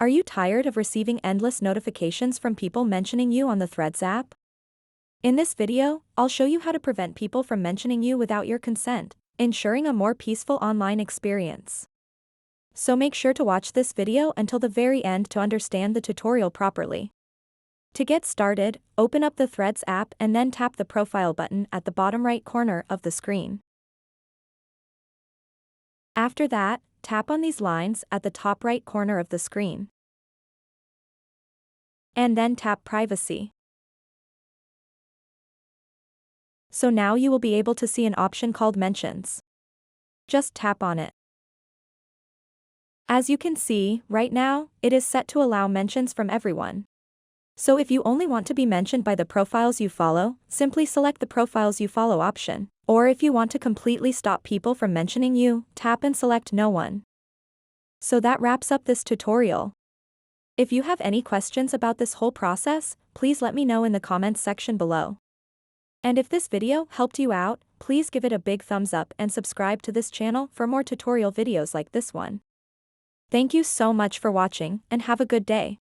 Are you tired of receiving endless notifications from people mentioning you on the Threads app? In this video, I'll show you how to prevent people from mentioning you without your consent, ensuring a more peaceful online experience. So make sure to watch this video until the very end to understand the tutorial properly. To get started, open up the Threads app and then tap the profile button at the bottom right corner of the screen. After that, tap on these lines at the top right corner of the screen. And then tap Privacy. So now you will be able to see an option called Mentions. Just tap on it. As you can see, right now, it is set to allow mentions from everyone. So if you only want to be mentioned by the profiles you follow, simply select the Profiles You Follow option. Or if you want to completely stop people from mentioning you, tap and select No One. So that wraps up this tutorial. If you have any questions about this whole process, please let me know in the comments section below. And if this video helped you out, please give it a big thumbs up and subscribe to this channel for more tutorial videos like this one. Thank you so much for watching and have a good day.